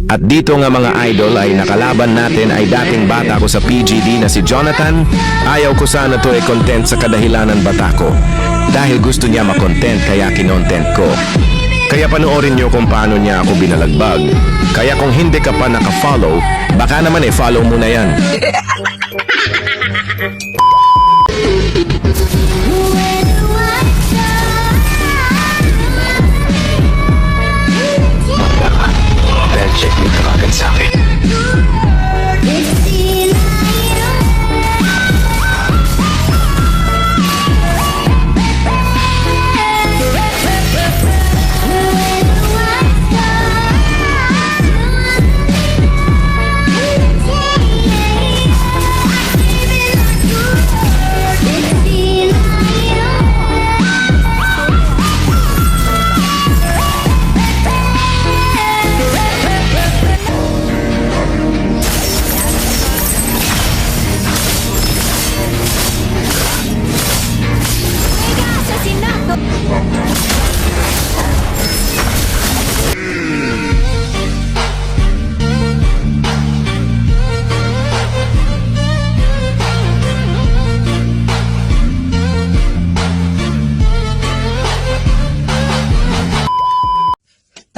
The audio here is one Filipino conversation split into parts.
At dito nga mga idol ay nakalaban natin ay dating bata ko sa PGD na si Jonathan. Ayaw ko sana to ay content sa kadahilanan bata ko. Dahil gusto niya makontent kaya kinontent ko. Kaya panoorin niyo kung paano niya ako binalagbag. Kaya kung hindi ka pa naka-follow, baka naman follow mo na yan. Check mo tawagan sa akin.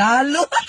Talo!